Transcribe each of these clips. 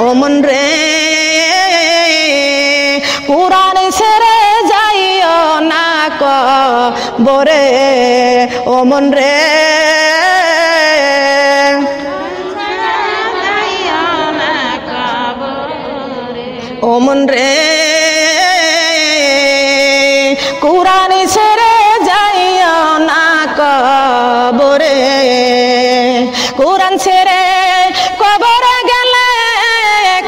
ও মন রে কুরআন ছেড়ে যাইও না কবরে ও মন রে ও মন রে কুরআন ছেড়ে যাইও না কবরে কুরআন ছেড়ে কবরে গেলে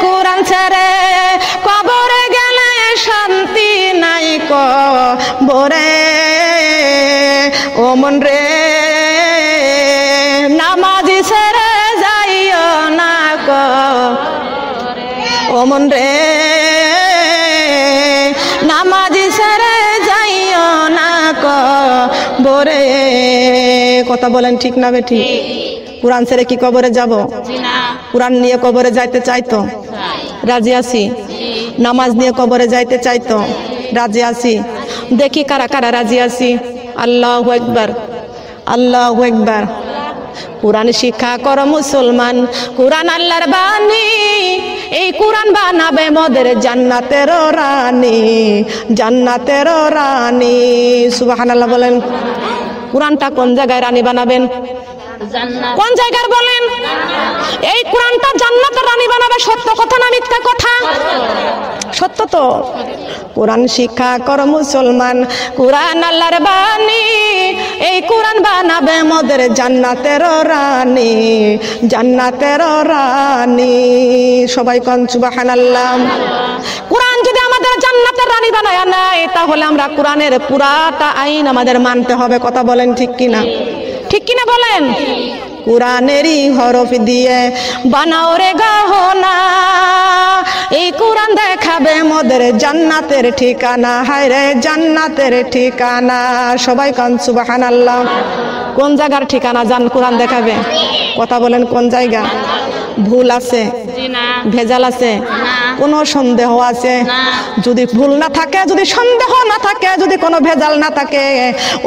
কুরআন ছেড়ে কবরে গেলে শান্তি নাই কবরে ও মন রে নামাজ ছেড়ে যাইও না কবরে ও মন রে নামাজ ছেড়ে যাইও না কবরে কথা বলেন ঠিক না বেঠিক কুরআন ছেড়ে কি কবরে যাব কুরআন নিয়ে কবরে যাইতে চাইতো রাজি আছি নামাজ নিয়ে কবরে যাইতে চাইতো রাজি আছি দেখি কারা কারা রাজি আছি আল্লাহু আকবার আল্লাহু আকবার কুরআন শিক্ষা করো মুসলমান কুরআন আল্লাহর বাণী এই কুরআন বানাবে মোদের জান্নাতের রানী জান্নাতের রানী সুবহানাল্লাহ বলেন কুরআনটা কোন জায়গায় রানী বানাবেন কোন জায়গার বলেন এই কুরআনটা জান্নাতের রানী বানাবে সত্য কথা না মিথ্যা কথা সত্য তো কুরআন শিক্ষা করো মুসলমান কুরআন আল্লাহর বাণী এই কুরআন বানাবে মোদের জান্নাতের রানী জান্নাতের রানী সবাই কোন সুবহানাল্লাহ কুরআন যদি আমাদের জান্নাতের রানী বানায় নাই তাহলে আমরা কুরআনের পুরাটা আইন আমাদের মানতে হবে কথা বলেন ঠিক কিনা ঠিক কিনা বলেন কুরআনেরই হরফ দিয়ে বানাও রে গহনা এই কুরআন দেখাবে মোদের জান্নাতের ঠিকানা হায় রে জান্নাতের ঠিকানা সবাই কোন সুবহানাল্লাহ কোন জায়গার ঠিকানা জান কুরআন দেখাবে কথা বলেন কোন জায়গা ভুল আছে ভেজাল আছে কোনো সন্দেহ আছে যদি ভুল না থাকে যদি সন্দেহ না থাকে যদি কোনো ভেজাল না থাকে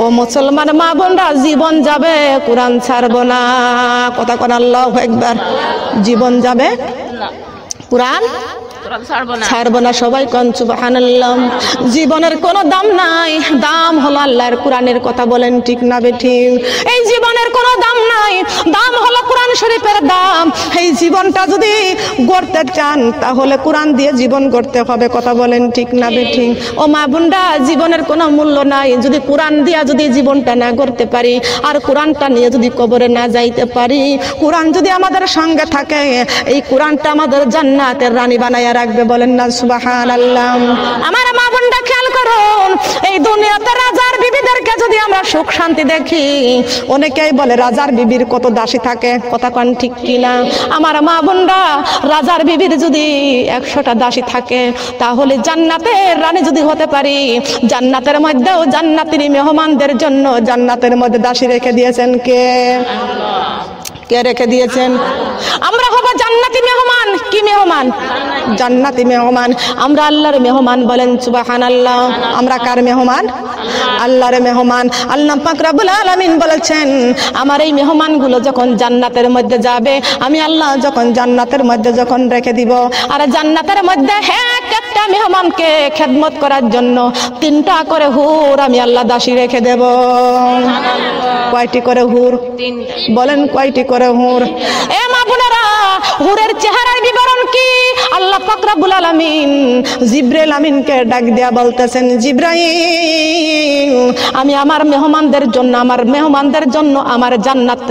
ও মুসলমান মা বোনরা জীবন যাবে কুরআন ছাড়বো না কথা কোন আল্লাহু আকবার জীবন যাবে কুরআন ছাড়বো না সবাই কোন সুবহানাল্লাহ জীবনের কোনো দাম নাই দাম হলো আল্লাহর কুরআনের কথা বলেন ঠিক না বেঠিক এই জীবনের কোনো দাম নাই দাম হলো কুরআন শরীফের দাম এই জীবনটা যদি গড়তে চান তাহলে কুরআন দিয়ে জীবন গড়তে হবে কথা বলেন ঠিক না বেঠিক ও মা বোনরা জীবনের কোনো মূল্য নাই যদি কুরআন দিয়া যদি জীবনটা না গড়তে পারি আর কুরআনটা নিয়ে যদি কবরে না যাইতে পারি কুরআন যদি আমাদের সঙ্গে থাকে এই কুরআনটা আমাদের জান্নাতের রানী বানায় রাখবে বলেন না সুবহানাল্লাহ আমার মা বোনরা খেয়াল করুন এই দুনিয়াতে রাজার বিবিদেরকে যদি আমরা সুখ শান্তি দেখি অনেকেই বলে রাজার বিবির কত দাসী থাকে কথা কোন ঠিক কিনা আমার মা বোনরা রাজার বিবির যদি 100টা দাসী থাকে তাহলে জান্নাতের রানী যদি হতে পারি জান্নাতের মধ্যেও জান্নাতের মেহমানদের জন্য জান্নাতের মধ্যে দাসী রেখে দিয়েছেন কে কে রেখে দিয়েছেন আমরা হব জান্নাতি মেহমান কি মেহমান জান্নাতি মেহমান আমরা আল্লাহর মেহমান বলেন সুবহানাল্লাহ আমরা কার মেহমান আল্লাহর মেহমান আল্লাহ পাক রব্বুল আলামিন বলেছেন আমার এই মেহমানগুলো যখন জান্নাতের মধ্যে যাবে আমি আল্লাহ যখন জান্নাতের মধ্যে যখন রেখে দিব আর জান্নাতের মধ্যে এক একটা মেহমানকে খেদমত করার জন্য 3টা করে হুর আমি আল্লাহ দাসী রেখে দেব কয়টি করে হুর বলেন কয়টি করে হুর এ মা বোনেরা হুরের চেহারার বিবরণ কি আল্লাহ পাক রব্বুল আলামিন জিবরাইল আমিনকে ডাক দেয়া বলতেছেন জিবরাইল আমি আমার মেহমানদের জন্য আমার জান্নাত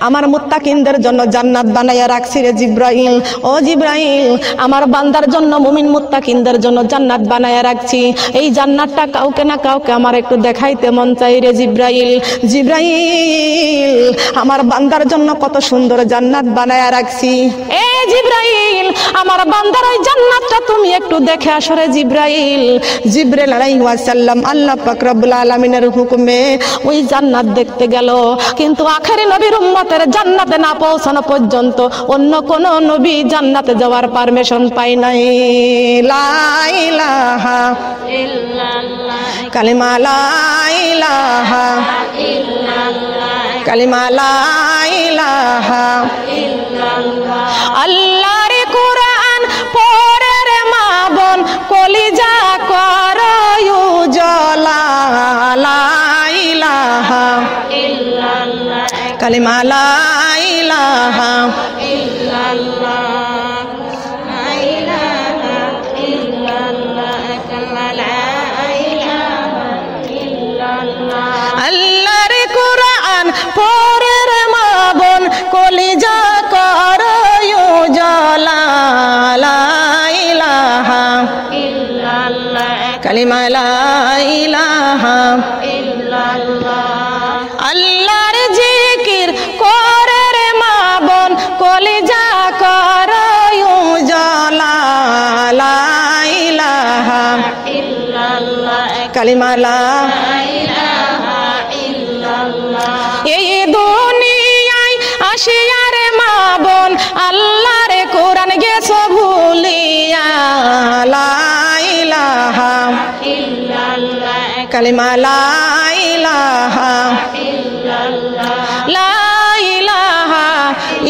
আমার মুত্তাকিনদের জন্য জান্নাত বানায়া রাখছি রে জিবরাইল ও জিবরাইল আমার বান্দার জন্য মুমিন মুত্তাকিনদের জন্য জান্নাত বানায়া রাখছি এই জান্নাতটা কাউকে না কাউকে আমার একটু দেখাইতে মন চাই রে জিবরাইল জিবরাইল আমার বান্দার জন্য কত সুন্দর জান্নাত বানায়া রাখছি এ জিবরাইল আমার বান্দার ওই জান্নাতটা তুমি একটু দেখে আসো রে জিবরাইল জিবরাইল আলাইহিস সালাম আল্লাহ পাক রব্বুল আলামিনের হুকুমে ওই জান্নাত দেখতে গেল কিন্তু আখেরি নবীর উম্মতের জান্নাতে না পৌঁছানো পর্যন্ত অন্য কোন নবী জান্নাতে যাওয়ার পারমিশন পায় নাই লা ইলাহা ইল্লাল্লাহ কালিমা লা ইলাহা ইল্লাল্লাহ কালিমা লা ইলাহা ইল্লাল্লাহ আল্লাহর কালিমা লা ইলাহা আল্লাহর কোরআন পড়ে রে মা বোন কলিজা করো উজালা লা ইলাহা কালিমা লা ইলাহা আল্লাহর জিকির করে রে মা বোন কলিজা করো উজালা লা ইলাহা কালিমা লা এই দুনিয়ায় আসিয়া রে মা বোন আল্লাহর কোরআন গেছো ভুলিয়া লা ইলাহা কালিমা লা ইলাহা লা ইলাহা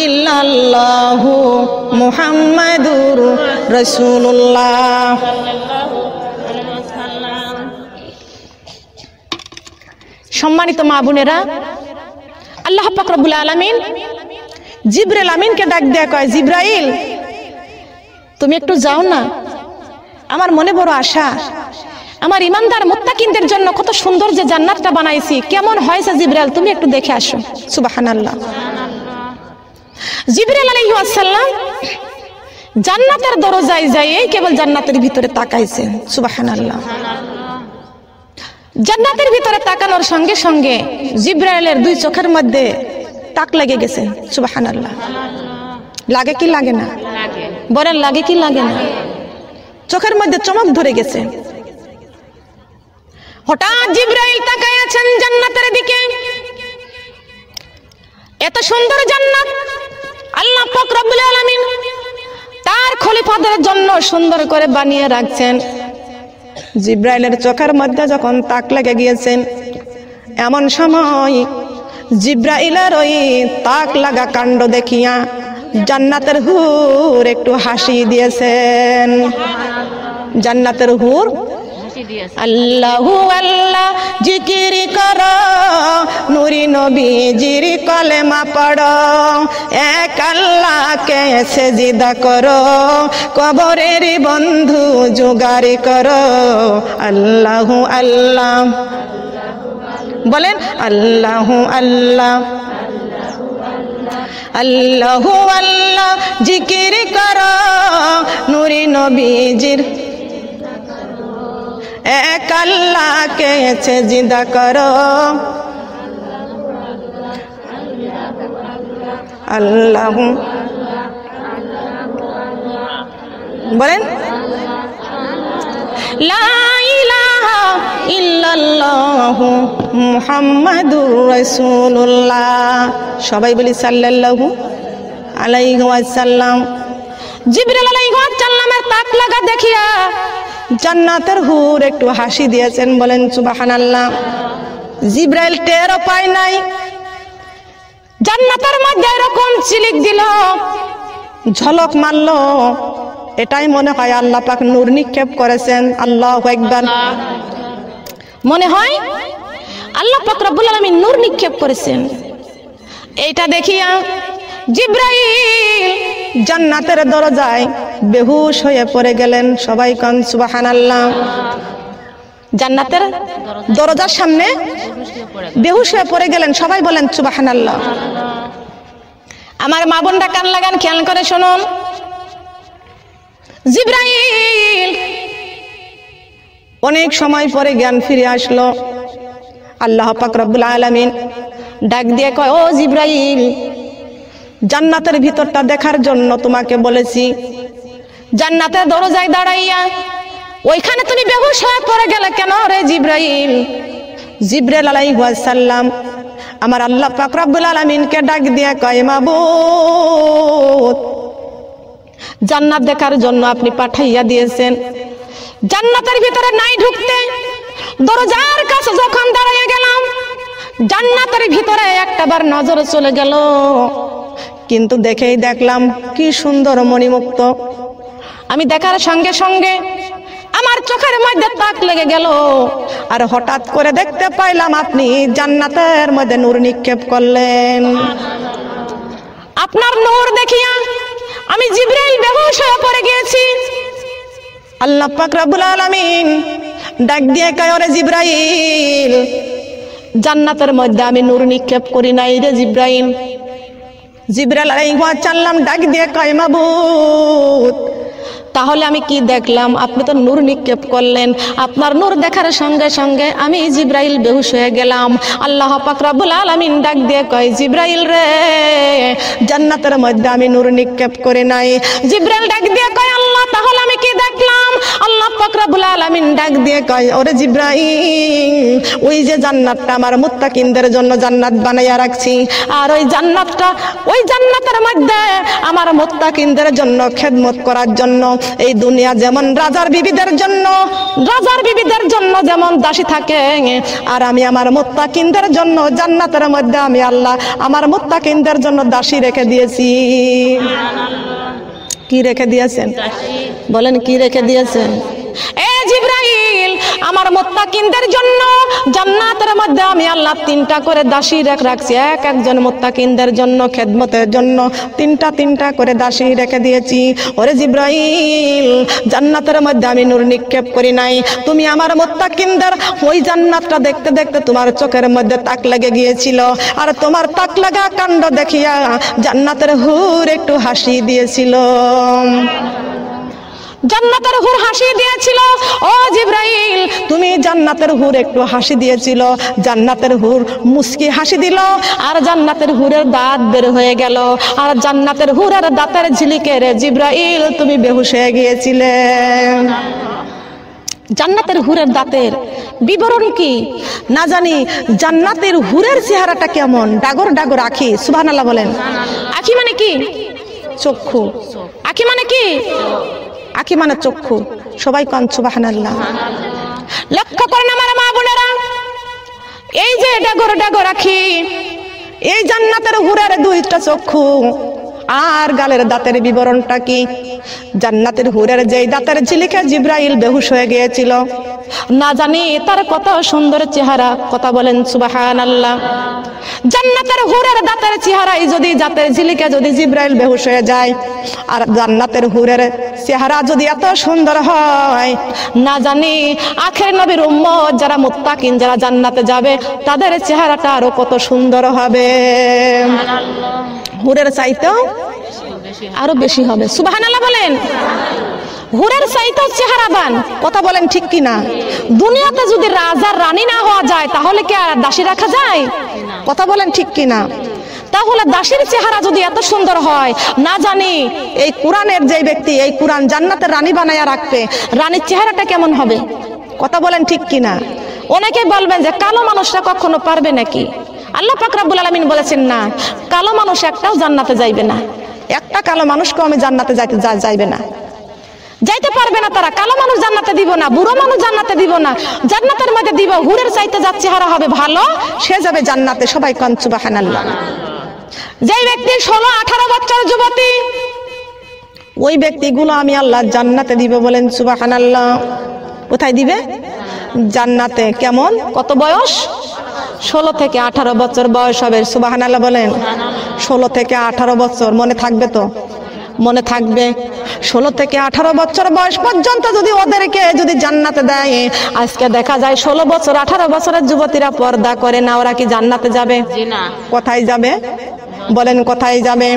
ইল্লাল্লাহু মুহাম্মাদুর রাসূলুল্লাহ। সম্মানিত মা বোনেরা, আল্লাহ পাক রব্বুল আলামিন জিবরাইল আমিনকে ডাক দেয়া কয়, জিবরাইল তুমি একটু যাও না, আমার মনে বড় আশা, আমার ইমানদার মুত্তাকিনদের জন্য কত সুন্দর যে জান্নাতটা বানাইছি, কেমন হয়েছে জিবরাইল তুমি একটু দেখে আসো। সুবহানাল্লাহ। জিবরাইল আলাইহিস সালাম জান্নাতের দরজায় যাইয়ে কেবল জান্নাতের ভিতরে তাকাইছেন। সুবহানাল্লাহ। জান্নাতের ভিতরে তাকানোর সঙ্গে সঙ্গে জিবরাইলের দুই চোখের মধ্যে তাক লেগে গেছে। সুবহানাল্লাহ। লাগে কি লাগে না? বলেন লাগে কি লাগে না? চোখের মধ্যে চমক ধরে গেছে। হঠাৎ জিবরাইল তাকায়াছেন জান্নাতের দিকে। এত সুন্দর জান্নাত আল্লাহ পাক রব্বুল আলামিন তার খলিফাদের জন্য সুন্দর করে বানিয়ে রাখছেন। জিবরাইলের চোখের মধ্যে যখন তাক লেগে গিয়েছেন, এমন সময় জিবরাইলের ওই তাক লাগা কাণ্ড দেখিয়া জান্নাতের হুর একটু হাসি দিয়েছেন। জান্নাতের হুর আল্লাহু আল্লাহ জিকির করো, নূরি নবীজির কলেমা পড়ো, এক আল্লাহকে সেজদা করো, কবরের বন্ধু জোগাড় করো। আল্লাহু আল্লাহ বলেন, আল্লাহু আল্লাহ আল্লাহু আল্লাহ জিকির করো, নূরি নবীজির এক আল্লাহকে সেজদা করো। আল্লাহু বলেন, লা ইলাহা ইল্লাল্লাহু মুহাম্মাদুর রাসূলুল্লাহ। সবাই বলি সাল্লাল্লাহু আলাইহি ওয়াসাল্লাম। জিবরাইল আলাইহিস সালামের তাক লাগা দেখিয়া জান্নাতের হুর একটু হাসি দিয়েছেন। বলেন সুবহানাল্লাহ। জিবরাইল টেরও পায় নাই জান্নাতের মধ্যে এরকম চিলিক দিল, ঝলক মারলো, এটাই মনে হয় আল্লাহ পাক নূর নিক্ষেপ করেছেন। আল্লাহু আকবার। মনে হয় আল্লাহ পাক রব্বুল আলামিন নূর নিক্ষেপ করেছেন। এইটা দেখিয়া জিবরাইল জান্নাতের দরজায় বেহুশ হয়ে পড়ে গেলেন। সবাই কান সুবহানাল্লাহ। জান্নাতের দরজার সামনে বেহুশ হয়ে পড়ে গেলেন। সবাই বলেন সুবহানাল্লাহ। আমার মা বোনরা কান লাগান, খেয়াল করে শুনুন। জিবরাইল অনেক সময় পরে জ্ঞান ফিরে আসলো। আল্লাহ পাক রব্বুল আলামিন ডাক দিয়ে কয়, ও জিবরাইল, জান্নাতের ভিতরটা দেখার জন্য তোমাকে বলেছি, জান্নাতের দরজায় দাঁড়াইয়া ওইখানে তুমি বেহুশ হয়ে পড়ে গেলে কেন রে জিবরাইল? জিবরাইল আলাইহিস সালাম আমার আল্লাহ পাক রব্বুল আলামিনকে ডাক দিয়ে কয়, মাবুদ, জান্নাত দেখার জন্য আপনি পাঠাইয়া দিয়েছেন, জান্নাতের ভিতরে নাই ঢুকতে, দরজার কাছে যখন দাঁড়িয়ে গেলাম জান্নাতের ভিতরে একটাবার নজর চলে গেল, কিন্তু দেখেই দেখলাম কি সুন্দর মণিমুক্ত। আমি দেখার সঙ্গে সঙ্গে আমার চোখের মধ্যে তাক লেগে গেল, আর হঠাৎ করে দেখতে পাইলাম আপনি জান্নাতের মধ্যে নূর নিক্ষেপ করলেন। আপনার নূর দেখিয়া আমি জিবরাইল বেহুশ হয়ে পড়ে গিয়েছি। আল্লাহ পাক রব্বুল আলামিন ডাক দিয়ে কয়, ওরে জিবরাইল, জান্নাতের মধ্যে আমি নূর নিক্ষেপ করি নাই রে জিবরাইল। জিবরাইল আলাইহিস সালাম ডাক দিয়ে কয়, মাবুদ, তাহলে আমি কি দেখলাম? আপনি তো নূর নিক্ষেপ করলেন, আপনার নূর দেখার সঙ্গে সঙ্গে আমি জিবরাইল বেহুশ হয়ে গেলাম। আল্লাহ পাক রব্বুল আলামিন ডাক দিয়ে কয়, জিবরাইল রে, জান্নাতের মধ্যে আমি নূর নিক্ষেপ করে নাই। জিবরাইল ডাক দিয়ে কয়, আল্লাহ, তাহলে আমি কি দেখলাম? আল্লাহ পাক রব্বুল আলামিন ডাক দিয়ে কয়, ওরে জিবরাইল, ওই যে জান্নাতটা আমার মুত্তাকিনদের জন্য জান্নাত বানাইয়া রাখছি, আর ওই জান্নাতের মধ্যে আমার মুত্তাকিনদের জন্য খেদমত করার জন্য এই দুনিয়া যেমন রাজার বিবিদের জন্য যেমন দাসী থাকে, আর আমি আমার মুত্তাকিনদের জন্য জান্নাতের মধ্যে আমি আল্লাহ আমার মুত্তাকিনদের জন্য দাসী রেখে দিয়েছি। কি রেখে দিয়েছেন? বলেন, কি রেখে দিয়েছেন? এ জিবরাইল, আমার মুত্তাকিনদের জন্য জান্নাতের মধ্যে আমি আল্লাহ 3টা করে দাসী রাখছি। একজন মুত্তাকিনদের জন্য খেদমতের জন্য 3টা করে দাসী রেখে দিয়েছি। ওরে জিবরাইল, জান্নাতের মধ্যে আমি নূর নিক্ষেপ করি নাই। তুমি আমার মুত্তাকিনদের ওই জান্নাতটা দেখতে দেখতে তোমার চোখের মধ্যে তাক লেগে গিয়েছিল, আর তোমার তাক লাগা কাণ্ড দেখিয়া জান্নাতের হুর একটু হাসি দিয়েছিল। জান্নাতের হুর হাসি দিয়েছিল। ও জিবরাইল, তুমি জান্নাতের হুর একটু হাসি দিয়েছিল, জান্নাতের হুর মুস্কি হাসি দিল, আর জান্নাতের হুরের দাঁত বের হয়ে গেল, আর জান্নাতের হুরের দাঁতের ঝিলিকে রে জিবরাইল তুমি বেহুশ হয়ে গিয়েছিলে। জান্নাতের হুরের দাঁতের বিবরণ কি না জানি। জান্নাতের হুরের চেহারাটা কেমন? ডাগর ডাগর আঁখি। সুবহানাল্লাহ বলেন। আঁখি মানে কি? চক্ষু। আঁখি মানে কি? আঁখি মানে চক্ষু। সবাই কান সুবহানাল্লাহ। লক্ষ্য করেন আমার মা বোনেরা, এই যে ডাগর ডাগর আঁখি, এই জান্নাতের হুরের 2টা চক্ষু আর গালের দাঁতের বিবরণটা কি? জান্নাতের হুরের যেই দাঁতের ঝিলিকে জিবরাইল বেহুশ হয়ে গিয়েছিল, না জানি তার কত সুন্দর চেহারা। কথা বলেন সুবহানাল্লাহ। জান্নাতের হুরের দাঁতের চেহারাই যদি দাঁতের ঝিলিকে যদি জিবরাইল বেহুশ হয়ে যায়, আর জান্নাতের হুরের চেহারা যদি এত সুন্দর হয়, না জানি আখের নবীর উম্মত যারা মুত্তাকিন যারা জান্নাতে যাবে তাদের চেহারাটা আরো কত সুন্দর হবে। হুরের চাইতেও আরো বেশি হবে। সুবহানাল্লাহ বলেন। হুরের চাইতেও চেহারাবান। কথা বলেন ঠিক কিনা? দুনিয়াতে যদি রাজার রানী না হওয়া যায় তাহলে কি আর দাসী রাখা যায়? কথা বলেন ঠিক কিনা? তাহলে দাসীর চেহারা যদি এত সুন্দর হয়, না জানি এই কোরআনের যে ব্যক্তি এই কোরআন জান্নাতের রানী বানায়া রাখবে, রানীর চেহারাটা কেমন হবে? কথা বলেন ঠিক কিনা? অনেকে বলবেন যে কালো মানুষরা কখনো পারবে নাকি? আল্লাহ পাক রব্বুল আলামিন বলেছেন, না, কালো মানুষ একটাও জান্নাতে যাইবে না। একটা কালো মানুষকে আমি জান্নাতে যাইবে না, যাইতে পারবে না তারা। কালো মানুষ জান্নাতে দিব না, বুড়ো মানুষ জান্নাতে দিব না, জান্নাতের মধ্যে দিব হুরের চাইতে যার চেহারা হবে ভালো সে যাবে জান্নাতে। সবাই কান সুবহানাল্লাহ। যে ব্যক্তি 16-18 বছর যুবতী, ওই ব্যক্তিগুলো আমি আল্লাহ জান্নাতে দিব। বলেন সুবহানাল্লাহ। কোথায় দিবে? জান্নাতে। কেমন? কত বয়স? 16 থেকে 18 বছর বয়স হবে। সুবহানাল্লাহ বলেন। 16 থেকে 18 বছর। মনে থাকবে তো? মনে থাকবে। 16 থেকে 18 বছর বয়স পর্যন্ত যদি ওদেরকে যদি জান্নাতে দেয়, আজকে দেখা যায় 16 বছর 18 বছরের যুবতীরা পর্দা করে না, ওরা কি জান্নাতে যাবে? কোথায় যাবে? বলেন কোথায় যাবে?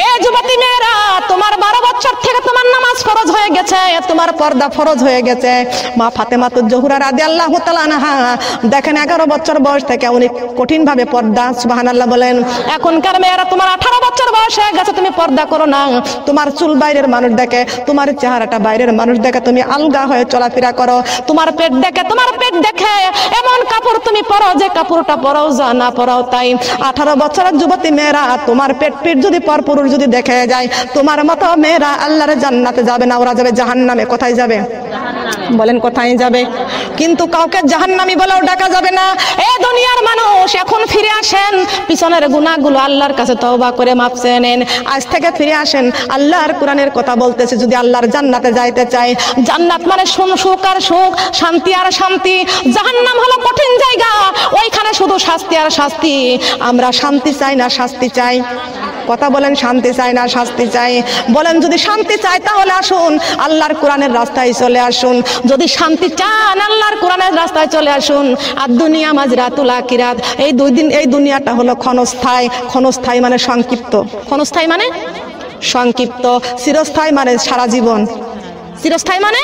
এ যুবতী মেয়েরা, তোমার 12 বছর থেকে তোমার নামাজ ফরজ হয়ে গেছে, তোমার পর্দা ফরজ হয়ে গেছে। মা ফাতেমাতুজ জোহরা রাদিয়াল্লাহু তাআলা আনহা দেখেন 11 বছর বয়স থেকে উনি কঠিন ভাবে পর্দা। সুবহানাল্লাহ বলেন। এখনকার মেয়েরা তোমার 18 বছর বয়স হয়ে গেছে, তুমি পর্দা করো না, তোমার চুল বাইরের মানুষ দেখে, তোমার চেহারাটা বাইরের মানুষ দেখে, তুমি আলগা হয়ে চলাফেরা করো, তোমার পেট দেখে, তোমার পেট দেখে এমন কাপড় তুমি পরো যে কাপড়টা পরাও যা না পরাও তাই। 18 বছরের যুবতী মেয়েরা, তোমার পেট যদি পরপুরুষ যদি দেখে যায়, তোমার মতো মেয়েরা আল্লাহর জান্নাতে যাবে না, ওরা যাবে জাহান্নামে। কোথায় যাবে বলেন, কোথায় যাবে? কিন্তু কাউকে জাহান্নামী বলেও ডাকা যাবে না। এ দুনিয়ার মানুষ, এখন ফিরে আসেন, পিছনের গুনাহগুলো আল্লাহর কাছে তওবা করে মাপ চেয়ে নেন। আজ থেকে ফিরে আসেন। আল্লাহর কোরআনের কথা বলতেছে, যদি আল্লাহর জান্নাতে যাইতে চাই, জান্নাত মানে সুখ আর সুখ, শান্তি আর শান্তি। জাহান্নাম হলো কঠিন জায়গা, ওইখানে শুধু শাস্তি আর শাস্তি। আমরা শান্তি চাই না শাস্তি চাই? কথা বলেন, শান্তি চাই না শাস্তি চাই? বলেন, যদি শান্তি চাই তাহলে আসুন আল্লাহর কোরআনের রাস্তায় চলে আসুন। যদি শান্তি চান আল্লাহর কোরআনের রাস্তায় চলে আসুন। আর দুনিয়া মাজরাতুল আখিরাত, এই দুনিয়াটা হলো ক্ষণস্থায়ী। ক্ষণস্থায়ী মানে সংক্ষিপ্ত। ক্ষণস্থায়ী মানে সংক্ষিপ্ত। চিরস্থায়ী মানে সারা জীবন। চিরস্থায়ী মানে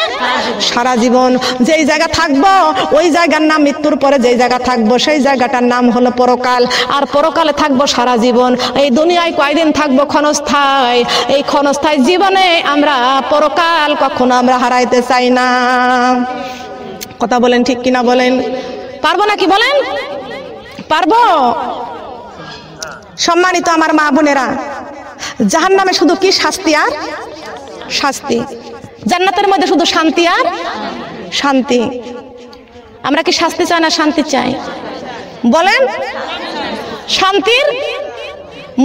সারা জীবন। যেই জায়গা থাকবো ওই জায়গার নাম, মৃত্যুর পরে যেই জায়গা থাকবো সেই জায়গাটার নাম হলো পরকাল। আর পরকালে থাকবো সারা জীবন। এই দুনিয়ায় কয়দিন থাকবো? ক্ষণস্থায়ী। এই ক্ষণস্থায়ী জীবনে আমরা পরকাল কখনো আমরা হারাইতে চাই না। কথা বলেন, ঠিক কিনা বলেন? পারবো নাকি বলেন? পারবো? সম্মানিত আমার মা বোনেরা, জাহান্নামে শুধু কি শাস্তি আর শাস্তি, জান্নাতের মধ্যে শুধু শান্তি আর শান্তি। আমরা কি শাস্তি চাই না শান্তি চাই? বলেন, শান্তির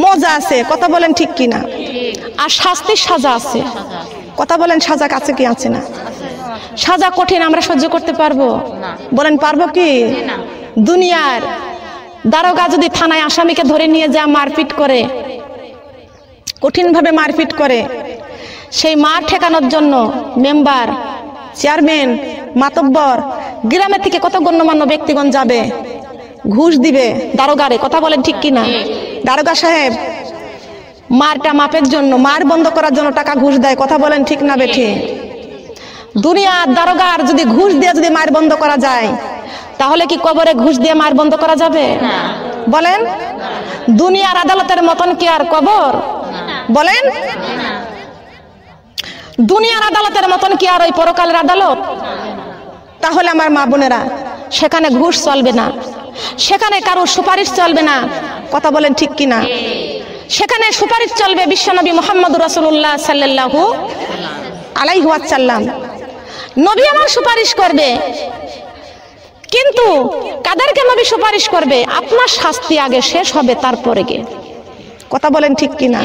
মজা আছে, কথা বলেন ঠিক কিনা? আর শাস্তির সাজা আছে, কথা বলেন সাজা আছে কি আছে না? সাজা কঠিন, আমরা সহ্য করতে পারবো? বলেন পারবো কি? দুনিয়ার দারোগা যদি থানায় আসামিকে ধরে নিয়ে যায়, মারপিট করে, কঠিন ভাবে মারপিট করে, সেই মার ঠেকানোর জন্য মেম্বার, চেয়ারম্যান, মাতব্বর, গ্রামের থেকে কত গণ্যমান্য ব্যক্তিগণ যাবে, ঘুষ দিবে দারোগারে। কথা বলেন ঠিক কিনা? দারোগা সাহেব মারটা মাপের জন্য, মার বন্ধ করার জন্য টাকা ঘুষ দেয়। কথা বলেন ঠিক না বেঠিক? দুনিয়ার দারোগার যদি ঘুষ দিয়ে যদি মার বন্ধ করা যায়, তাহলে কি কবরে ঘুষ দিয়ে মার বন্ধ করা যাবে? বলেন, দুনিয়ার আদালতের মতন কি আর কবর? বলেন, দুনিয়ার আদালতের মতন কি আর ওই পরকালের আদালত? তাহলে আমার মা বোনেরা, সেখানে ঘুষ চলবে না, সেখানে কারো সুপারিশ চলবে না। কথা বলেন ঠিক কিনা? সেখানে সুপারিশ চলবে বিশ্বনবী মুহাম্মদুর রাসূলুল্লাহ সাল্লাল্লাহু আলাইহি ওয়াসাল্লাম। নবী আমার সুপারিশ করবে, কিন্তু কাদেরকে নবী সুপারিশ করবে? আপনার শাস্তি আগে শেষ হবে, তারপরে গে। কথা বলেন ঠিক কিনা?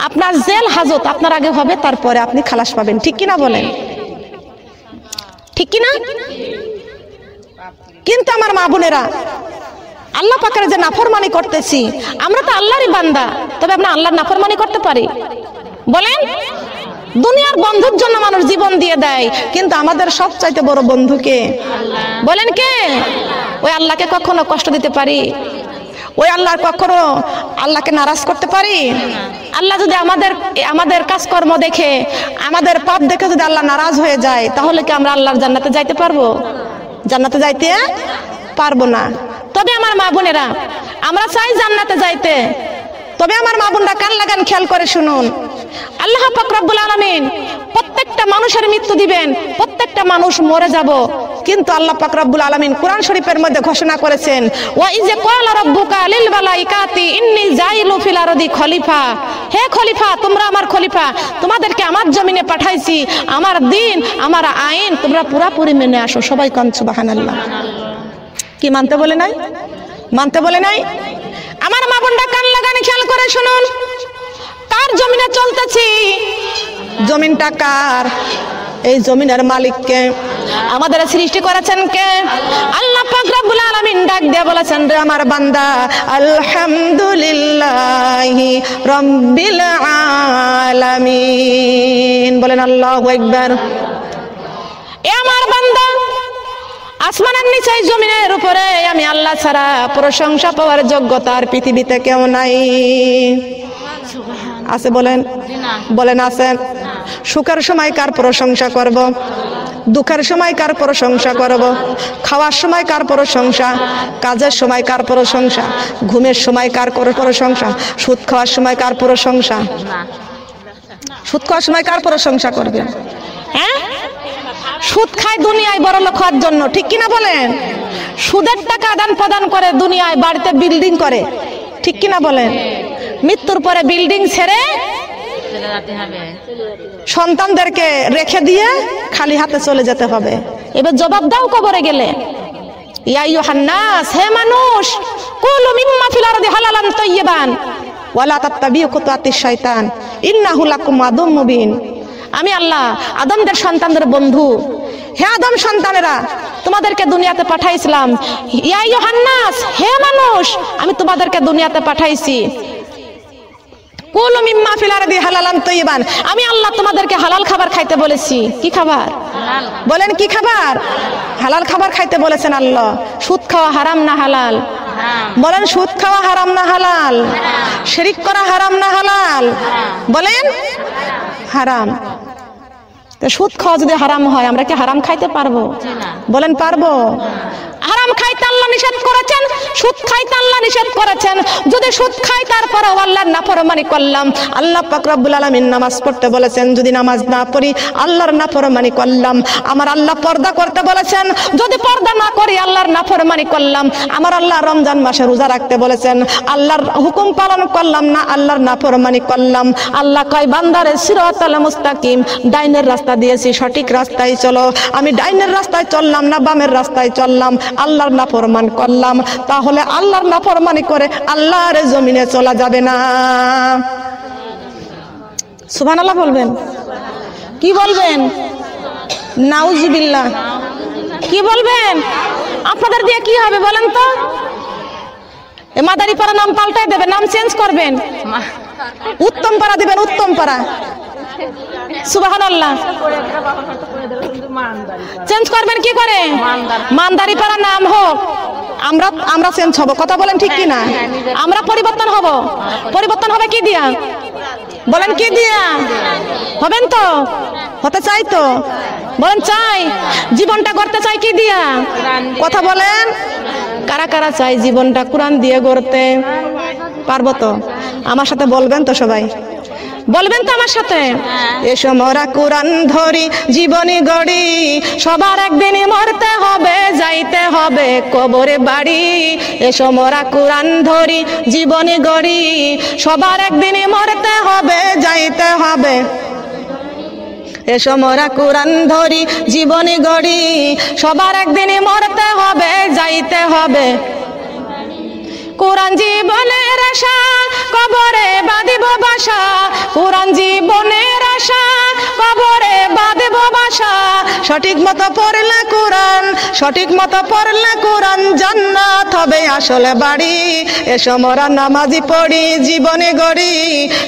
আপনার জেল হাজত আপনার আগে হবে, তারপরে আপনি খালাস পাবেন। ঠিক কিনা বলেন? ঠিক কিনা? কিন্তু আমার মা বোনেরা, আল্লাহ পাকের যে নাফরমানি করতেছি, আমরা তো আল্লাহরই বান্দা, তবে আমরা আল্লাহর নাফরমানি করতে পারি? বলেন, দুনিয়ার বন্ধুর জন্য মানুষ জীবন দিয়ে দেয়, কিন্তু আমাদের সবচাইতে বড় বন্ধু কে? বলেন কে? ওই আল্লাহকে কখনো কষ্ট দিতে পারি? ওই আল্লাহর কখনো আল্লাহকে নারাজ করতে পারি? আল্লাহ যদি আমাদের কাজকর্ম দেখে, আমাদের পাপ দেখে যদি আল্লাহ নারাজ হয়ে যায়, তাহলে কি আমরা আল্লাহর জান্নাতে যাইতে পারবো? জান্নাতে যাইতে পারবো না। তবে আমার মা বোনেরা, আমরা চাই জান্নাতে যাইতে, তবে আমার মা বোনরা কান লাগান, খেয়াল করে শুনুন। আল্লাহ পাক রব্বুল আলামিন প্রত্যেকটা মানুষের মৃত্যু দিবেন, প্রত্যেকটা মানুষ মরে যাব, কিন্তু আল্লাহ পাক রব্বুল আলামিন কোরআন শরীফের মধ্যে ঘোষণা করেছেন, ওয়া ইযে ক্বালা রাব্বুকা লিল মালাইকাতি ইন্নী জাইলু ফিল আরদি খলিফা। হে খলিফা, তোমরা আমার খলিফা, তোমাদেরকে আমার জমিনে পাঠাইছি, আমার দিন, আমার আইন তোমরা পুরোপুরি মেনে আসো। সবাই কান সুবহানাল্লাহ। কি মানতে বলে নাই? মানতে বলে নাই? আমার মা বোনরা কান লাগান, খেয়াল করে শুনুন। কার জমিনে চলতেছি? জমিনটা কার? এই জমিনের মালিক কে? আমাদের সৃষ্টি করেছেন কে? আল্লাহ পাক রব্বুল আলামিন ডাক দিয়ে বলেছেন, রে আমার বান্দা, আলহামদুলিল্লাহি রাব্বিল আলামিন। বলেন আল্লাহু আকবার। এ আমার বান্দা, আসমানের নিচে জমিনের উপরে আমি আল্লাহ ছাড়া প্রশংসা পাওয়ার যোগ্যতার পৃথিবীতে কেউ নাই। আছে? বলেন, বলেন আছে? সুখের সময় কার প্রশংসা করব? দুঃখের সময় কার প্রশংসা করব? খাওয়ার সময় কার প্রশংসা? কাজের সময় কার প্রশংসা? ঘুমের সময় কার প্রশংসা? সুদ খাওয়ার সময় কার প্রশংসা? সুদ খাওয়ার সময় কার প্রশংসা করবে? হ্যাঁ, সুদ খায় দুনিয়ায় বড় লোক হওয়ার জন্য। ঠিক কিনা বলেন? সুদের টাকা আদান প্রদান করে দুনিয়ায় বাড়িতে বিল্ডিং করে। ঠিক কিনা বলেন? মৃত্যুর পরে বিল্ডিং ছেড়ে সন্তানদেরকে রেখে দিয়ে খালি হাতে চলে যেতে হবে। এবার জবাব দাও কবরে গেলে, ইয়া আইয়ুহান নাস, হে মানুষ, কুলু মিম্মা ফিল আরদি হালালান তাইয়্যিবান ওয়ালা তাত্তাবিউ খুতুওয়াতিশ শাইতান ইন্নাহু লাকুম আদুম মুবিন। আমি আল্লাহ আদমদের সন্তানদের বন্ধু। হে আদম সন্তানেরা, তোমাদেরকে দুনিয়াতে পাঠাইছিলাম। ইয়া আইয়ুহান নাস, হে মানুষ, আমি তোমাদেরকে দুনিয়াতে পাঠাইছি। কুলু মিম্মা ফিল আরদি হালালান তাইয়্যিবান, আমি আল্লাহ তোমাদেরকে হালাল খাবার খাইতে বলেছি। কি খাবার? বলেন কি খাবার? হালাল খাবার খাইতে বলেছেন আল্লাহ। সুদ খাওয়া হারাম না হালাল? বলেন সুদ খাওয়া হারাম না হালাল? শিরক করা হারাম না হালাল? বলেন হারাম। তো সুদ খাওয়া যদি হারাম হয়, আমরা কি হারাম খাইতে পারবো? বলেন পারবো? হারাম খাইতে আল্লাহ নিষেধ করেছেন, সুদ খাইতে আল্লাহ নিষেধ করেছেন। যদি সুদ খাই তারপরে আল্লাহর নাফরমানি করলাম, আল্লাহ পাক রব্বুল আলামিন নামাজ পড়তে বলেছেন, যদি নামাজ না পড়ি আল্লাহর নাফরমানি করলাম। আমার আল্লাহ পর্দা করতে বলেছেন, যদি পর্দা না করি আল্লাহর নাফরমানি করলাম। আমার আল্লাহ রমজান মাসে রোজা রাখতে বলেছেন, আল্লাহর হুকুম পালন করলাম না, আল্লাহর নাফরমানি করলাম। আল্লাহ কয় বান্দারে সিরাতাল মুস্তাকিম, ডাইনের রাস্তা দিয়েছি, সঠিক রাস্তায় চলো। আমি ডাইনের রাস্তায় চললাম না বামের রাস্তায় চললাম, আল্লাহর নাফরমান করলাম। তাহলে আল্লাহর নাফরমানি করে আল্লাহর জমিনে চলা যাবে না। সুবহানাল্লাহ বলবেন? কি বলবেন? নাউজুবিল্লাহ। কি বলবেন? আপনাদের দিয়ে কি হবে বলেন তো? মাদারী পাড়া নাম পাল্টাই দেবেন, নাম চেঞ্জ করবেন, উত্তম পাড়া দিবেন, উত্তম পাড়া। সুবহানাল্লাহ। চেঞ্জ করবেন কি করে? মানদারি পাড়া নাম হোক, আমরা চেঞ্জ হব। কথা বলেন ঠিক কি না? আমরা পরিবর্তন হব। পরিবর্তন হবে কি দিয়া? বলেন কি দিয়া? হবেন তো? হতে চাই তো? বলেন চাই। জীবনটা গড়তে চাই কি দিয়া? কথা বলেন। কারা কারা চাই জীবনটা কোরআন দিয়ে গড়তে? পারবো তো? আমার সাথে বলবেন তো সবাই? বলবেন তো আমার সাথে? এসো মোরা কোরআন ধরি জীবনী গড়ি, সবার একদিনই মরতে হবে, যাইতে হবে কবরে বাড়ি। এসো মোরা কোরআন ধরি জীবনী গড়ি, সবার একদিনই মরতে হবে, যাইতে হবে। এসো মোরা কোরআন ধরি জীবনী গড়ি, সবার একদিনই মরতে হবে, যাইতে হবে। কোরআন জীবনের আশা, কবরে বাঁধিব বাসা। কোরআন জীবনের আশা, কবরে বাঁধিব বাসা। সঠিক মতো পড়লে কোরআন, সঠিক মতো পড়লে কোরআন, জান্নাত হবে আসলে বাড়ি। এসো মোরা নামাজি পড়ি জীবনে গড়ি,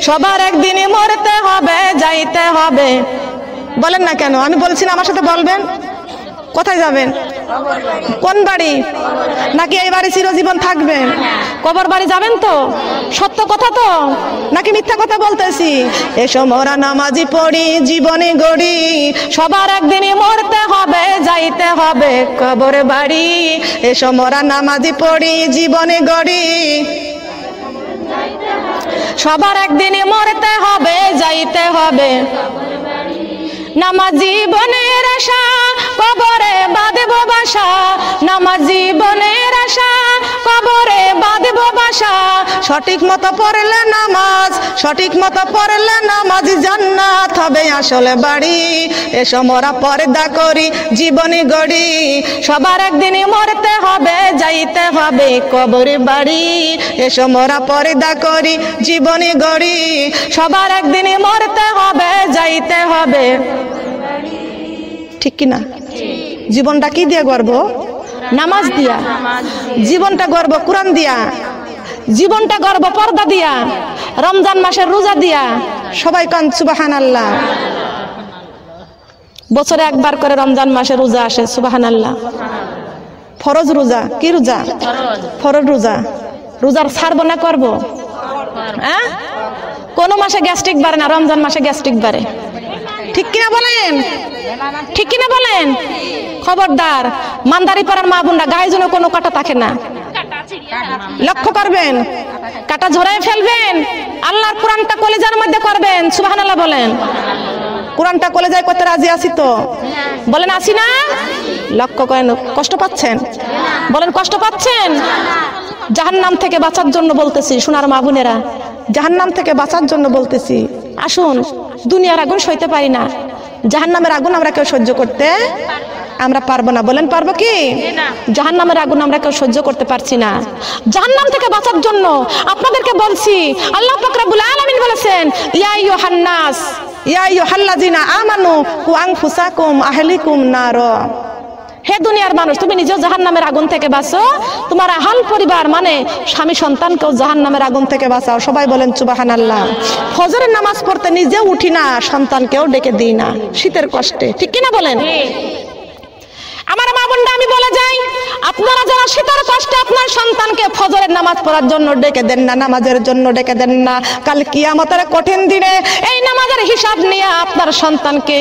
সবার একদিনই মরতে হবে, যাইতে হবে। বলেন না কেন? আমি বলছি না, আমার সাথে বলবেন। কোথায় যাবেন? কোন বাড়ি? নাকি এই বাড়ি চিরজীবন থাকবেন? কবর বাড়ি যাবেন তো? সত্য কথা তো নাকি মিথ্যা কথা বলতেছি? এসো মোরা নামাজি পড়ি জীবনে গড়ি, সবার একদিনই মরতে হবে, যাইতে হবে কবর বাড়ি। এসো মোরা নামাজি পড়ি জীবনে গড়ি, সবার একদিনই মরতে হবে, যাইতে হবে। নামাজ জীবনের আশা, কবরে বাঁধব বাসা। নামাজ জীবনের আশা, কবরে বাঁধব বাসা। সঠিক মতো পড়লে নামাজ, সঠিক মতো পড়লে নামাজ, জান্নাত হবে আসলে বাড়ি। এসো মোরা পর্দা করি জীবনী গড়ি, সবার একদিনই মরতে হবে, যাইতে হবে কবর বাড়ি। এসো মোরা পর্দা করি জীবনী গড়ি, সবার একদিনই মরতে হবে, যাইতে হবে। ঠিক কিনা? জীবনটা কি দিয়ে গর্ব? নামাজ দিয়া। জীবনটা গর্ব কোরআন দিয়া। জীবনটা গর্ব পর্দা দিয়া, রমজান মাসের রোজা দিয়া। সবাই কান সুবহানাল্লাহ। বছরে একবার করে রমজান মাসে রোজা আসে, সুবহানাল্লাহ। ফরজ রোজা। কি রোজা? ফরজ রোজা। রোজার ছাড়বো না করবো? হ্যাঁ? কোন মাসে গ্যাস্ট্রিক বাড়ে না, রমজান মাসে গ্যাস্ট্রিক বাড়ে। ঠিক কিনা বলেন? ঠিক কিনা বলেন? খবরদার, মানদারি পাড়ার মা বোনরা গায়ে যেন কোনো কাটা থাকে না, লক্ষ্য করবেন। কাটা ঝরাই ফেলবেন। আল্লাহর কোরআনটা কলেজার মধ্যে করবেন। সুবহানাল্লাহ বলেন। কোরআনটা কলেজায় করতে রাজি আছি তো? বলেন আছি না? লক্ষ্য করেন। কষ্ট পাচ্ছেন? বলেন কষ্ট পাচ্ছেন? জাহান্নাম থেকে বাঁচার জন্য বলতেছি, সোনার মা বোনেরা, জাহান্নাম থেকে বাঁচার জন্য বলতেছি। আসুন, দুনিয়ার আগুন সইতে পারি না, জাহান্নামের আগুন আমরা কেউ সহ্য করতে আমরা পারবো না। বলেন পারবো কি? জাহান্নামের আগুন আমরা কেউ সহ্য করতে পারছি না। জাহান্নাম থেকে বাঁচার জন্য আপনাদেরকে বলছি, আল্লাহ পাক রব্বুল আলামিন বলেছেন, ইয়া আইয়ুহান নাস ইয়া আইয়ুহাল্লাযিনা আমানু কু আনফুসাকুম আহলিকুম নার। হে দুনিয়ার মানুষ, তুমি নিজেও জাহান্নামের আগুন থেকে বাঁচো, তোমার আহাল পরিবার মানে স্বামী সন্তানকেও জাহান্নামের আগুন থেকে বাঁচাও। সবাই বলেন সুবহানাল্লাহ। ফজরের নামাজ পড়তে নিজেও উঠি না, সন্তানকেও ডেকে দিই না শীতের কষ্টে, ঠিক কিনা বলেন? আমার মা বোনরা, আমি বলে যাই, আপনারা যারা শীতের কষ্টে আপনার সন্তানকে ফজরের নামাজ পড়ার জন্য ডেকে দেন না, নামাজের জন্য ডেকে দেন না, কাল কিয়ামতের কঠিন দিনে এই নামাজের হিসাব নিয়ে আপনার সন্তানকে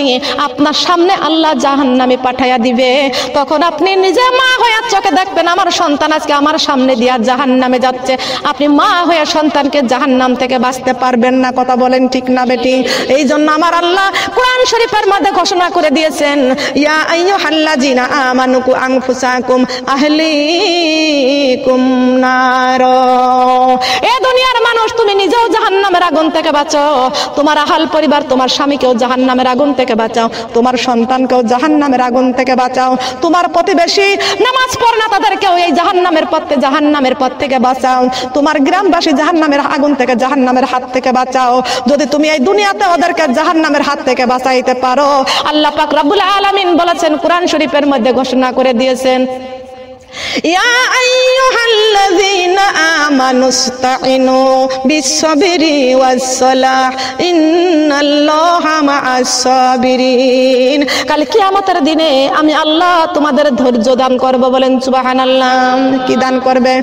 আপনার সামনে আল্লাহ জাহান্নামে পাঠাইয়া দিবে। তখন আপনি নিজে মা হয়ে চোখে দেখবেন আমার সন্তান আজকে আমার সামনে দিয়া জাহান্নামে যাচ্ছে। আপনি মা হয়ে সন্তানকে জাহান্নাম থেকে বাঁচতে পারবেন না। কথা বলেন ঠিক না বেটি? এই জন্য আমার আল্লাহ কোরআন শরীফের মধ্যে ঘোষণা করে দিয়েছেন, ইয়া আইয়ুহাল্লাযিনা আমানু কু আনফুসাকুম আহলিকুম নার। এ দুনিয়ার মানুষ, তুমি নিজেও জাহান্নামের আগুন থেকে বাঁচো, তোমার আহাল পরিবার, তোমার স্বামীকেও জাহান্নামের আগুন থেকে বাঁচাও, তোমার সন্তানকেও জাহান্নামের আগুন থেকে বাঁচাও, তোমার প্রতিবেশী নামাজ পড়ে না তাদেরকেও এই জাহান্নামের পথ থেকে বাঁচাও, তোমার গ্রামবাসী জাহান্নামের আগুন থেকে, জাহান্নামের হাত থেকে বাঁচাও। যদি তুমি এই দুনিয়াতে ওদেরকে জাহান্নামের হাত থেকে বাঁচাইতে পারো, আল্লাহ পাক রব্বুল আলামিন বলেছেন, কোরআন শরীফের মধ্যে ঘোষণা করে দিয়েছেন, ইয়া আইয়ুহাল্লাযীনা আমানুস্তাঈনু বিস-সাবরি ওয়াস-সালাহ ইন্নাল্লাহা মা'আস-সাবিরিন। কাল কিয়ামতের দিনে আমি আল্লাহ তোমাদের ধৈর্য দান করব। বলেন সুবহানাল্লাহ। কি দান করবে?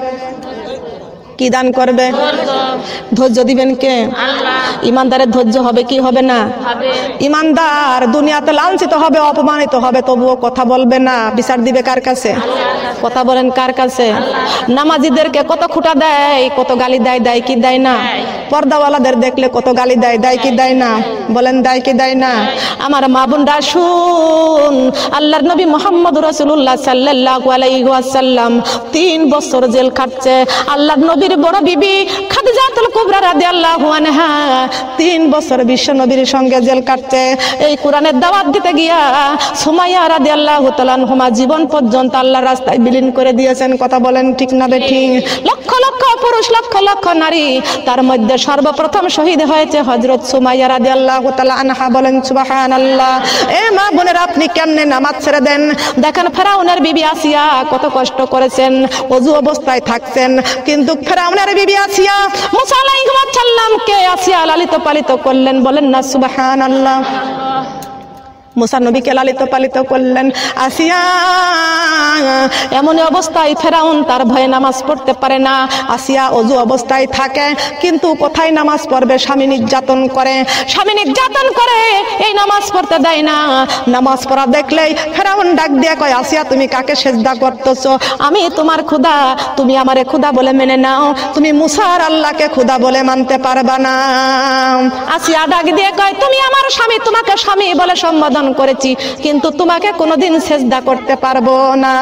কি দান করবে? ধৈর্য দিবেন কে? আল্লাহ। ইমানদারের ধৈর্য হবে কি হবে না? ইমানদার দুনিয়াতে লাঞ্ছিত হবে, অপমানিত হবে, তবুও কথা বলবে না। বিচার দিবে কার কাছে? কথা বলেন কার কাছে? নামাজিদেরকে কত খুঁটা দেয়, কত গালি দেয়, দেয় কি দেয় না? পর্দাওয়ালাদের দেখলে কত গালি দেয়, দেয় কি দেয় না? বলেন দেয় কি দেয় না? আমার মা বোনরা শুন, আল্লাহর নবী মুহাম্মদ রাসূলুল্লাহ সাল্লাল্লাহু আলাইহি ওয়াসাল্লাম 3 বছর জেল খাটছে। আল্লাহর নবীর বড় বিবি খাদিজাতুল কুবরা রাদিয়াল্লাহু আনহা 3 বছর বিশ্ব নবীর সঙ্গে জেল কাটছে। এই কোরআনের দাওয়াত দিতে গিয়া সুমাইয়া রাদিয়াল্লাহু তাআলা আনহা জীবন পর্যন্ত আল্লাহর রাস্তায় বিলীন করে দিয়েছেন। কথা বলেন ঠিক না বেঠিক? লক্ষ লক্ষ পুরুষ, লক্ষ লক্ষ নারী, তার মধ্যে সর্বপ্রথম শহীদ হয়েছে হযরত সুমাইয়া রাদিয়াল্লাহু তাআলা আনহা। বলেন সুবহানাল্লাহ। এ মা বোনেরা, আপনি কেমনে নামাজ ছেড়ে দেন? দেখেন ফেরাউনের বিবি আসিয়া কত কষ্ট করেছেন, ওযু অবস্থায় থাকছেন, কিন্তু ফেরাউনের বিবি আসিয়া মুসা আলাইহিস সালামকে আসিয়া লালিত পালিত করলেন। বলেন না সুবহানাল্লাহ। মুসা নবীকে লালিত পালিত করলেন। আসিয়া এমন অবস্থায় ফেরাউন তার ভয়ে নামাজ পড়তে পারে না। আসিয়া ওযু অবস্থায় থাকে, কিন্তু কোথায় নামাজ পড়বে? স্বামী নির্যাতন করে, স্বামী নির্যাতন করে এই নামাজ পড়তে দেয় না। নামাজ পড়া দেখলেই ফেরাউন ডাক দিয়ে কয়, আসিয়া তুমি কাকে সেজদা করতেছো? আমি তোমার খোদা, তুমি আমারে খোদা বলে মেনে নাও, তুমি মুসার আল্লাহকে খোদা বলে মানতে পারবা না। আসিয়া ডাক দিয়ে কয়, তুমি আমার স্বামী, তোমাকে স্বামী বলে সম্বোধন করেছি, কিন্তু তোমাকে কোনোদিন সেজদা করতে পারবো না।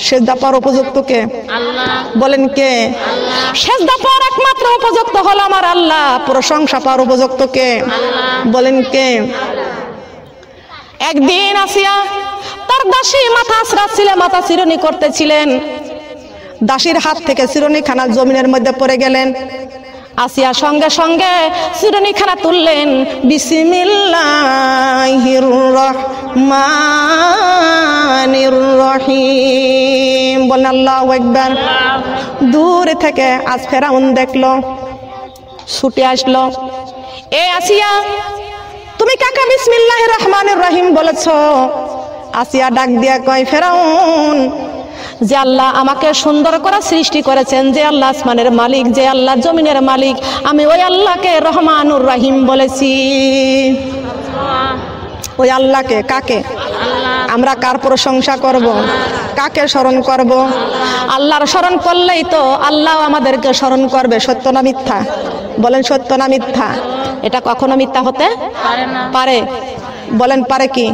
সেজদা পাওয়ার উপযুক্ত কে? আল্লাহ। বলেন কে? আল্লাহ। সেজদা পাওয়ার একমাত্র উপযুক্ত হলো আমার আল্লাহ। প্রশংসা পাওয়ার উপযুক্ত কে? আল্লাহ। বলেন কে? একদিন আসিয়া তার দাসী মাথা আঁচড়াচ্ছিলেন, মাথা চিরুনি করতেছিলেন। দাসীর হাত থেকে চিরুনিখানা জমিনের মধ্যে পড়ে গেলেন। আসিয়া সঙ্গে সঙ্গে চিরুনিখানা তুললেন। বিসমিল্লাহির রহমানির রহিম। বলেন আল্লাহু আকবার। দূর থেকে আজ ফেরাউন দেখলো, ছুটে আসলো। এ আসিয়া, তুমি কাকে বিসমিল্লাহির রহমানির রহিম বলেছো? আসিয়া ডাক দিয়া কয়, ফেরাউন, যে আল্লাহ আমাকে সুন্দর করে সৃষ্টি করেছেন, যে আল্লাহ আসমানের মালিক, যে আল্লাহ জমিনের মালিক, আমি ওই আল্লাহকে রহমানুর রহিম বলেছি। ওই আল্লাহকে, কাকে? আমরা কার প্রশংসা করব? কাকে স্মরণ করব? আল্লাহর স্মরণ করলেই তো আল্লাহ আমাদেরকে স্মরণ করবে। সত্য না মিথ্যা? বলেন সত্য না মিথ্যা? এটা কখনো মিথ্যা হতে পারে? বলেন পারে কি?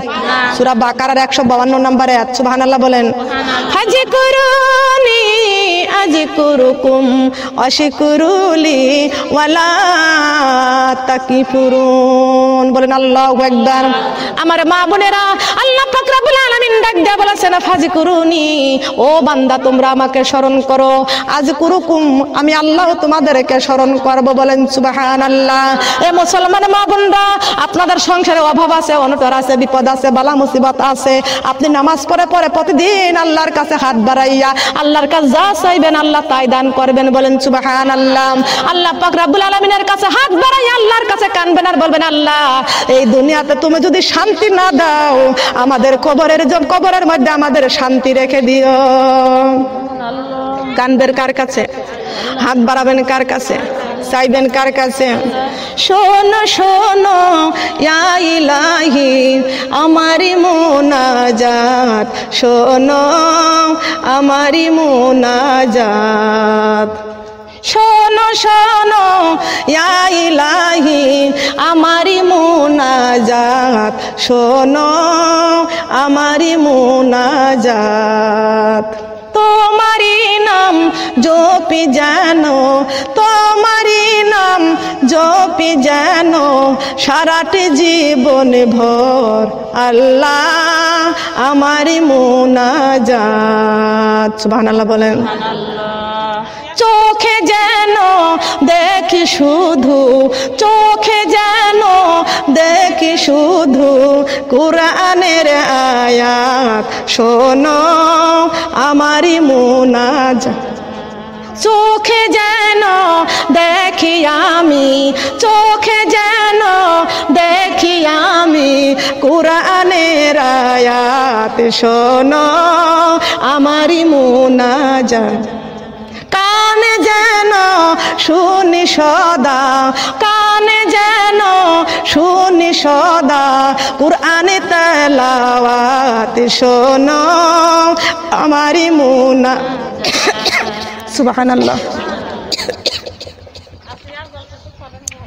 সূরা বাকারার 152 নম্বরে সুবহানাল্লাহ বলেন, হাজি করুনি আযকুরুকুম ওয়াশকুরুলি ওয়ালা তাকফুরুন। বলেন আল্লাহু আকবার। আমার মা বোনেরা, আল্লাহ পাক রব্বুল আলামিন ডাক দিয়ে বলেছেন ফাযকুরুনি, ও বান্দা তোমরা আমাকে স্মরণ করো, আযকুরুকুম আমি আল্লাহ তোমাদেরকে স্মরণ করব। বলেন সুবহানাল্লাহ। এ মুসলমান মা বোনরা, আপনাদের সংসারে অভাব আছে, অনটন আছে, বিপদ আছে, বালা মুসিবত আছে, আপনি নামাজ পড়ে পড়ে প্রতিদিন আল্লাহর কাছে হাত বাড়াইয়া আল্লাহর কাছে যা চাইবেন আল্লাহ তাই দান করবেন। বলেন সুবহানাল্লাহ। আল্লাহ পাক রব্বুল আলামিনের কাছে হাত বাড়াইয়া আল্লাহর কাছে কানবেন আর বলবেন, আল্লাহ এই দুনিয়াতে তুমি যদি শান্তি না দাও, আমাদের কবরের মধ্যে আমাদের শান্তি রেখে দিও। কানবেন কার কাছে? হাত বাড়াবেন কার কাছে? চাইবেন কার কাছে? শোনো শোনো ইয়া ইলাহি আমারি মুনাজাত, শোনো আমারি মুনাজাত। শোনো শোনো ইয়া ইলাহি আমারি মুনাজাত, শোনো আমারি মুনাজাত। তোমারি নাম জপি জানো, তোমারি নাম জপি জানো সারাটি জীবন ভর, আল্লাহ আমারি মুনাজাত। সুবহানাল্লাহ বলেন। চোখে যেন দেখি শুধু, চোখে যেন দেখি শুধু কুরআনের আয়াত, শোনো আমারি মুনাজাত। চোখে যেন দেখি আমি, চোখে যেন দেখি আমি কুরআনের আয়াত, শোনো আমারি মুনাজাত। কানে যেন শুনি সদা, কানে যেন শুনি সদা কুরআনে তেলাওয়াত, শোনো আমারি মুনা। সুবহানাল্লাহ।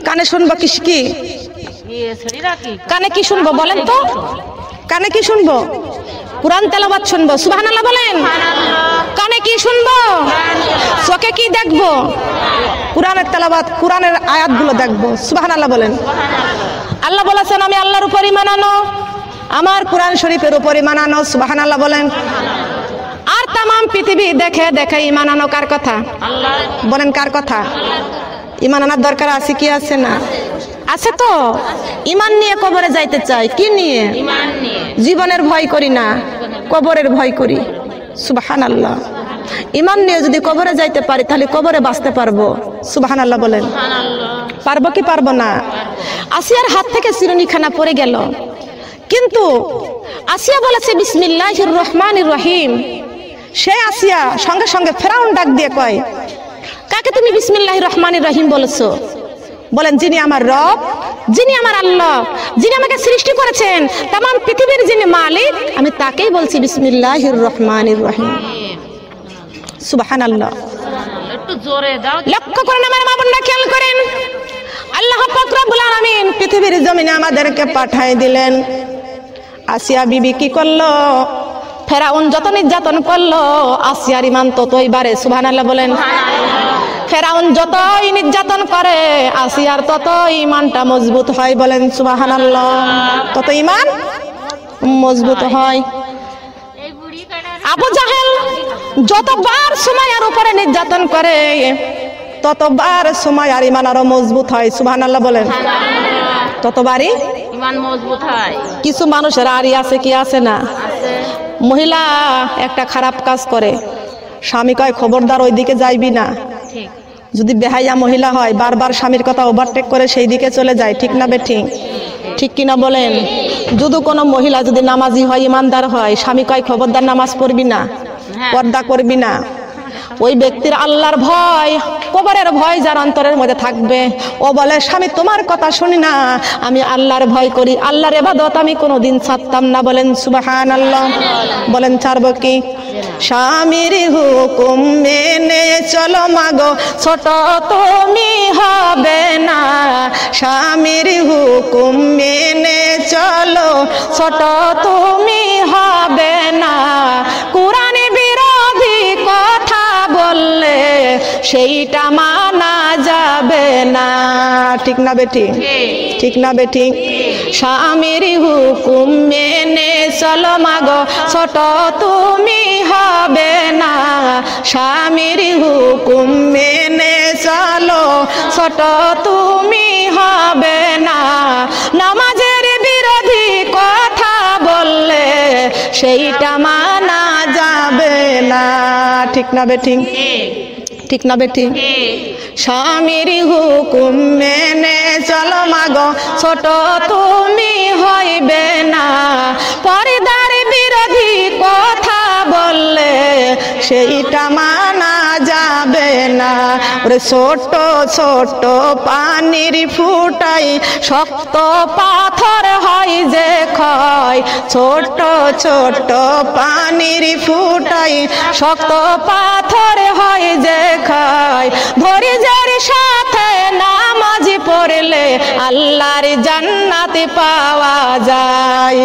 কানে শুনবো কি? কানে কি শুনবো বলেন তো? কানে কি শুনবো? কুরআন তেলাওয়াত শুনবো। সুবহানাল্লাহ বলেন। কানে কি শুনবো? চোখে কি দেখবো? কুরআনের তেলাওয়াত, কুরআনের আয়াতগুলো দেখবো। সুবহানাল্লাহ বলেন। আল্লাহ বলেছেন আমি আল্লাহর উপর ঈমান আনো, আমার কুরআন শরীফের উপর ঈমান আনো। সুবহানাল্লাহ বলেন। আর তামাম পৃথিবী দেখে দেখে ঈমান আনো কার কথা? আল্লাহ। বলেন কার কথা? ঈমান আনার দরকার আছে কি আছে না? আছে তো। ঈমান নিয়ে কবরে যাইতে চাই। কি নিয়ে? ঈমান নিয়ে। জীবনের ভয় করি না, কবরের ভয় করি। সুবহানাল্লাহ। ঈমান নিয়ে যদি কবরে যাইতে পারি তাহলে কবরে বাঁচতে পারবো। সুবহানাল্লাহ বলেন। পারবো কি পারবো না? আসিয়ার হাত থেকে চিরুনিখানা পড়ে গেল, কিন্তু আসিয়া বলেছে বিসমিল্লাহির রহমানির রহিম। সে আসিয়া সঙ্গে সঙ্গে ফেরাউন ডাক দিয়ে কয়, কাকে তুমি বিসমিল্লাহির রহমানির রহিম বলেছো? বলেন যিনি আমার রব, যিনি আমার আল্লাহ, যিনি আমাকে সৃষ্টি করেছেন, तमाम পৃথিবীর যিনি মালিক, আমি তাকেই বলছি বিসমিল্লাহির রহমানির রহিম। সুবহানাল্লাহ। একটু জোরে দাও। লক্ষ্য করেন আমার মা বোনরা, খেয়াল করেন। আল্লাহ পাক রব্বুল আলামিন পৃথিবীর জমিনে আমাদেরকে পাঠিয়ে দিলেন। আসিয়া বিবি কি করলো? ফেরাউন যত নির্যাতন করলো আসিয়ার ঈমান ততই বাড়ে। সুবহানাল্লাহ বলেন। ফেরাউন যতই নির্যাতন করে আসিয়ার ততই ঈমানটা মজবুত হয়। বলেন সুবহানাল্লাহ। তত ঈমান মজবুত হয়। আবু জাহেল যতবার সুমাইয়ার উপরে নির্যাতন করে ততবার সুমাইয়ার ঈমান আরো মজবুত হয়। সুবহানাল্লাহ বলেন। ততবারই ঈমান মজবুত হয়। কিছু মানুষের আরই আছে কি আছে না? মহিলা একটা খারাপ কাজ করে, স্বামী কয় খবরদার ওইদিকে যাইবি না। যদি বেহাইয়া মহিলা হয় বারবার স্বামীর কথা ওভারটেক করে সেই দিকে চলে যায়। ঠিক না বেঠিক? ঠিক কিনা বলেন? যদি কোনো মহিলা যদি নামাজি হয়, ইমানদার হয়, স্বামী কয় খবরদার নামাজ পড়বি না, পর্দা করবি না, ওই ব্যক্তির আল্লাহর ভয়, কবরের ভয় যার অন্তরের মধ্যে থাকবে, ও বলে স্বামী তোমার কথা শুনি না, আমি আল্লাহর ভয় করি, আল্লাহর ইবাদত আমি কোনোদিন ছাড়তাম না। বলেন সুবহানাল্লাহ। বলেন ছাড়বো কি? স্বামীর হুকুম মেনে চলো মাগো, ছোট তুমি হবে না। স্বামীর হুকুম মেনে চলো, ছোট তুমি হবে না। কুরআন বিরোধী কথা বললে সেইটা মানা যাবে না। ঠিক না বেটি? ঠিক না বেটি? স্বামীর হুকুম মেনে চলো মাগো, ছোট তুমি হবে না। স্বামীর হুকুম মেনে চলো, ছোট তুমি হবে না। নামাজের বিরোধী কথা বললে সেইটা মানা যাবে না। ঠিক না বেটি? ঠিক না বেটি? স্বামীর হুকুম মেনে চলো মাগো, ছোট তুমি হইবে না। পর্দার বিরোধী কথা বললে সেইটা মানা যাবে না। ওরে ছোট ছোট পানির ফুটাই শক্ত পাথর হয় যে ক্ষয়। ছোট ছোট পানির ফুটাই শক্ত পাথর হয় যে ক্ষয়। ধৈর্যের সাথে নামাজ পড়লে আল্লাহর জান্নাত পাওয়া যায়।